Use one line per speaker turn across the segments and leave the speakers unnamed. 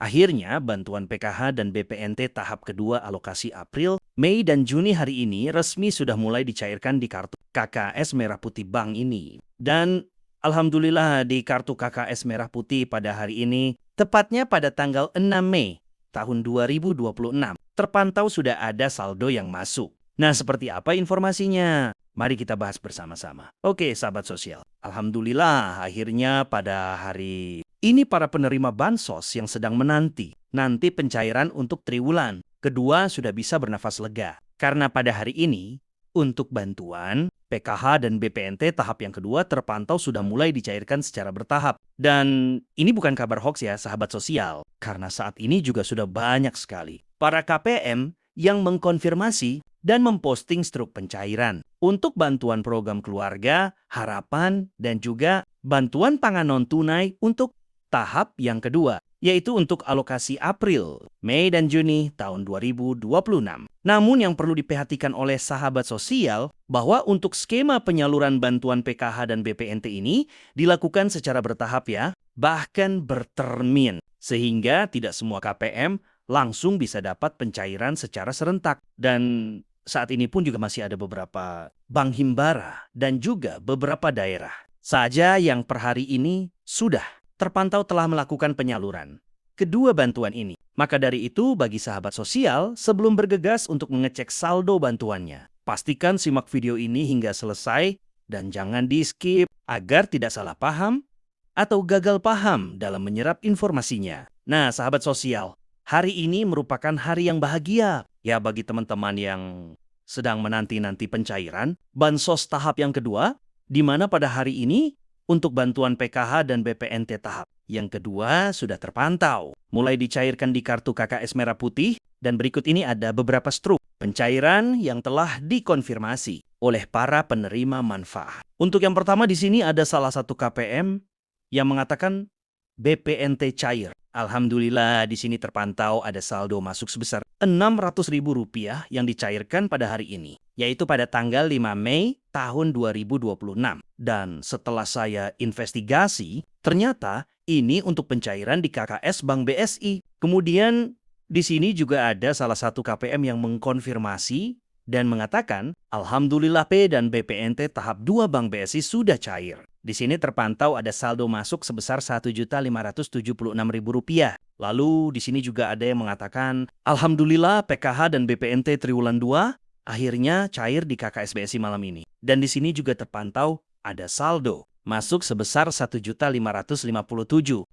Akhirnya, bantuan PKH dan BPNT tahap kedua alokasi April, Mei, dan Juni hari ini resmi sudah mulai dicairkan di kartu KKS Merah Putih Bank ini. Dan alhamdulillah di kartu KKS Merah Putih pada hari ini, tepatnya pada tanggal 6 Mei tahun 2026, terpantau sudah ada saldo yang masuk. Nah, seperti apa informasinya? Mari kita bahas bersama-sama. Oke, sahabat sosial. Alhamdulillah, akhirnya pada hari ini para penerima bansos yang sedang menanti pencairan untuk triwulan kedua sudah bisa bernafas lega. Karena pada hari ini, untuk bantuan, PKH dan BPNT tahap yang kedua terpantau sudah mulai dicairkan secara bertahap. Dan ini bukan kabar hoax ya, sahabat sosial. Karena saat ini juga sudah banyak sekali para KPM yang mengkonfirmasi dan memposting struk pencairan untuk bantuan program keluarga, harapan, dan juga bantuan pangan non-tunai untuk tahap yang kedua, yaitu untuk alokasi April, Mei, dan Juni tahun 2026. Namun yang perlu diperhatikan oleh sahabat sosial bahwa untuk skema penyaluran bantuan PKH dan BPNT ini dilakukan secara bertahap ya, bahkan bertermin, sehingga tidak semua KPM langsung bisa dapat pencairan secara serentak. Dan saat ini pun juga masih ada beberapa bank himbara dan juga beberapa daerah saja yang per hari ini sudah terpantau telah melakukan penyaluran kedua bantuan ini. Maka dari itu, bagi sahabat sosial, sebelum bergegas untuk mengecek saldo bantuannya, pastikan simak video ini hingga selesai dan jangan di-skip agar tidak salah paham atau gagal paham dalam menyerap informasinya. Nah, sahabat sosial, hari ini merupakan hari yang bahagia ya bagi teman-teman yang sedang menanti-nanti pencairan bansos tahap yang kedua, di mana pada hari ini untuk bantuan PKH dan BPNT tahap yang kedua sudah terpantau, mulai dicairkan di kartu KKS Merah Putih, dan berikut ini ada beberapa struk pencairan yang telah dikonfirmasi oleh para penerima manfaat. Untuk yang pertama di sini ada salah satu KPM yang mengatakan BPNT cair. Alhamdulillah di sini terpantau ada saldo masuk sebesar Rp600.000 yang dicairkan pada hari ini, yaitu pada tanggal 5 Mei tahun 2026. Dan setelah saya investigasi, ternyata ini untuk pencairan di KKS Bank BSI. Kemudian di sini juga ada salah satu KPM yang mengkonfirmasi dan mengatakan, Alhamdulillah P dan BPNT tahap 2 Bank BSI sudah cair. Di sini terpantau ada saldo masuk sebesar Rp1.576.000. Lalu di sini juga ada yang mengatakan, Alhamdulillah PKH dan BPNT triwulan 2 akhirnya cair di KKS BSI malam ini. Dan di sini juga terpantau ada saldo masuk sebesar Rp1.557.000.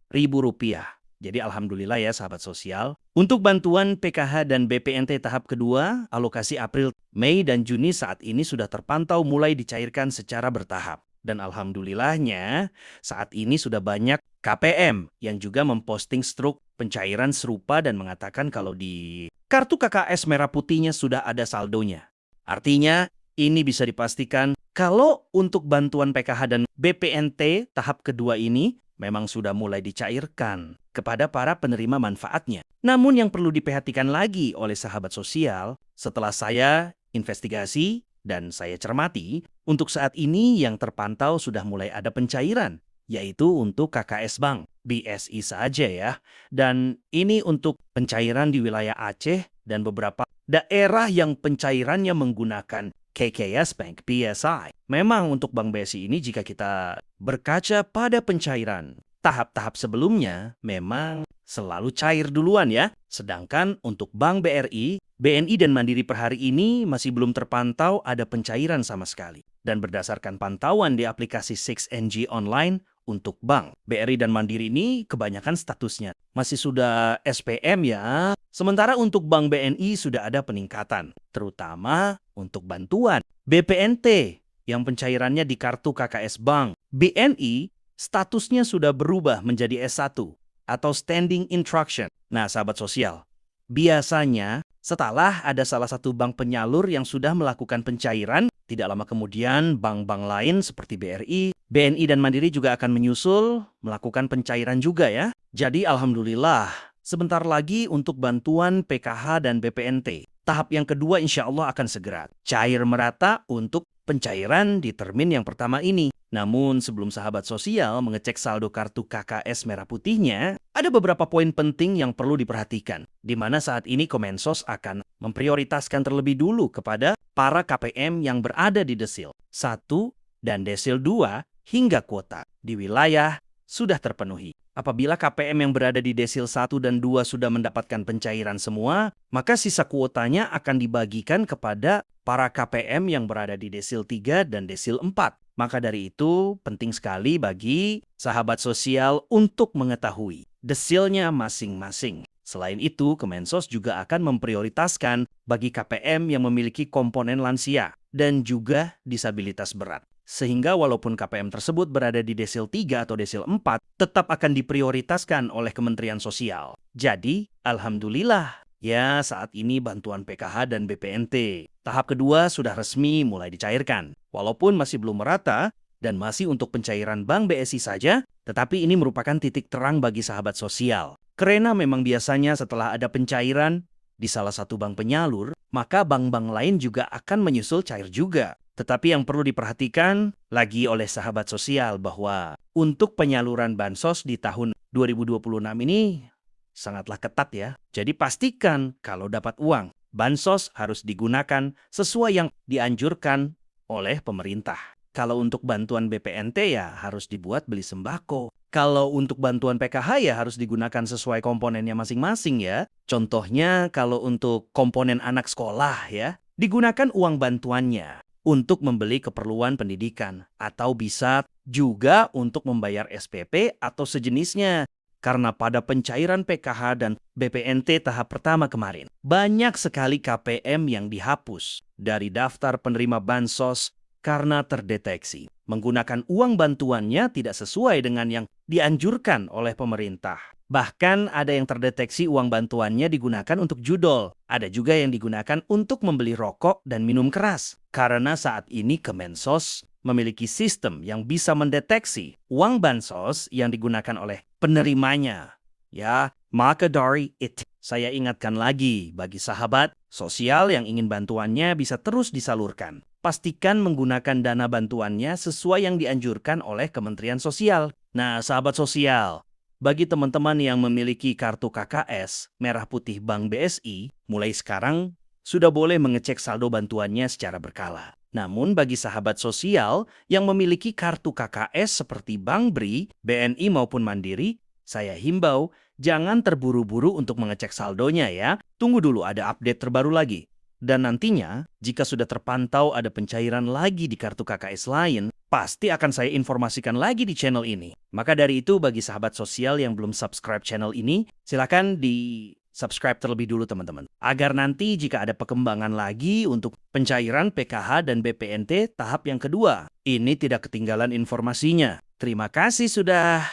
Jadi alhamdulillah ya sahabat sosial. Untuk bantuan PKH dan BPNT tahap kedua, alokasi April, Mei, dan Juni saat ini sudah terpantau mulai dicairkan secara bertahap. Dan alhamdulillahnya saat ini sudah banyak KPM yang juga memposting struk pencairan serupa dan mengatakan kalau di kartu KKS Merah Putihnya sudah ada saldonya. Artinya ini bisa dipastikan kalau untuk bantuan PKH dan BPNT tahap kedua ini memang sudah mulai dicairkan kepada para penerima manfaatnya. Namun yang perlu diperhatikan lagi oleh sahabat sosial, setelah saya investigasi dan saya cermati, untuk saat ini yang terpantau sudah mulai ada pencairan, yaitu untuk KKS Bank BSI saja ya. Dan ini untuk pencairan di wilayah Aceh dan beberapa daerah yang pencairannya menggunakan KKS Bank BSI. Memang untuk Bank BSI ini jika kita berkaca pada pencairan tahap-tahap sebelumnya memang selalu cair duluan ya. Sedangkan untuk Bank BRI, BNI dan Mandiri per hari ini masih belum terpantau ada pencairan sama sekali. Dan berdasarkan pantauan di aplikasi 6NG Online untuk Bank BRI dan Mandiri ini kebanyakan statusnya masih sudah SPM ya. Sementara untuk Bank BNI sudah ada peningkatan, terutama untuk bantuan BPNT yang pencairannya di kartu KKS Bank. BNI statusnya sudah berubah menjadi S1 atau Standing Instruction. Nah, sahabat sosial, biasanya setelah ada salah satu bank penyalur yang sudah melakukan pencairan, tidak lama kemudian bank-bank lain seperti BRI, BNI, dan Mandiri juga akan menyusul melakukan pencairan juga ya. Jadi alhamdulillah, sebentar lagi untuk bantuan PKH dan BPNT. Tahap yang kedua insya Allah akan segera cair merata untuk pencairan di termin yang pertama ini. Namun sebelum sahabat sosial mengecek saldo kartu KKS merah putihnya, ada beberapa poin penting yang perlu diperhatikan, di mana saat ini Kemensos akan memprioritaskan terlebih dulu kepada para KPM yang berada di Desil 1 dan Desil 2 hingga kuota di wilayah sudah terpenuhi. Apabila KPM yang berada di Desil 1 dan 2 sudah mendapatkan pencairan semua, maka sisa kuotanya akan dibagikan kepada para KPM yang berada di Desil 3 dan Desil 4. Maka dari itu, penting sekali bagi sahabat sosial untuk mengetahui desilnya masing-masing. Selain itu, Kemensos juga akan memprioritaskan bagi KPM yang memiliki komponen lansia dan juga disabilitas berat. Sehingga walaupun KPM tersebut berada di Desil 3 atau Desil 4, tetap akan diprioritaskan oleh Kementerian Sosial. Jadi, alhamdulillah, ya saat ini bantuan PKH dan BPNT tahap kedua sudah resmi mulai dicairkan. Walaupun masih belum merata dan masih untuk pencairan Bank BSI saja, tetapi ini merupakan titik terang bagi sahabat sosial. Karena memang biasanya setelah ada pencairan di salah satu bank penyalur, maka bank-bank lain juga akan menyusul cair juga. Tetapi yang perlu diperhatikan lagi oleh sahabat sosial bahwa untuk penyaluran bansos di tahun 2026 ini sangatlah ketat ya. Jadi pastikan kalau dapat uang, bansos harus digunakan sesuai yang dianjurkan oleh pemerintah. Kalau untuk bantuan BPNT ya harus dibuat beli sembako. Kalau untuk bantuan PKH ya harus digunakan sesuai komponennya masing-masing ya. Contohnya kalau untuk komponen anak sekolah ya, digunakan uang bantuannya untuk membeli keperluan pendidikan, atau bisa juga untuk membayar SPP atau sejenisnya. Karena pada pencairan PKH dan BPNT tahap pertama kemarin, banyak sekali KPM yang dihapus dari daftar penerima bansos karena terdeteksi menggunakan uang bantuannya tidak sesuai dengan yang dianjurkan oleh pemerintah. Bahkan ada yang terdeteksi uang bantuannya digunakan untuk judol. Ada juga yang digunakan untuk membeli rokok dan minum keras. Karena saat ini Kemensos memiliki sistem yang bisa mendeteksi uang bansos yang digunakan oleh penerimanya. Ya, maka dari itu, saya ingatkan lagi bagi sahabat sosial yang ingin bantuannya bisa terus disalurkan. Pastikan menggunakan dana bantuannya sesuai yang dianjurkan oleh Kementerian Sosial. Nah, sahabat sosial, bagi teman-teman yang memiliki kartu KKS Merah Putih Bank BSI, mulai sekarang sudah boleh mengecek saldo bantuannya secara berkala. Namun bagi sahabat sosial yang memiliki kartu KKS seperti Bank BRI, BNI maupun Mandiri, saya himbau jangan terburu-buru untuk mengecek saldonya ya. Tunggu dulu ada update terbaru lagi. Dan nantinya, jika sudah terpantau ada pencairan lagi di kartu KKS lain, pasti akan saya informasikan lagi di channel ini. Maka dari itu, bagi sahabat sosial yang belum subscribe channel ini, silakan di-subscribe terlebih dulu teman-teman. Agar nanti jika ada perkembangan lagi untuk pencairan PKH dan BPNT tahap yang kedua, ini tidak ketinggalan informasinya. Terima kasih sudah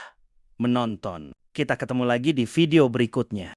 menonton. Kita ketemu lagi di video berikutnya.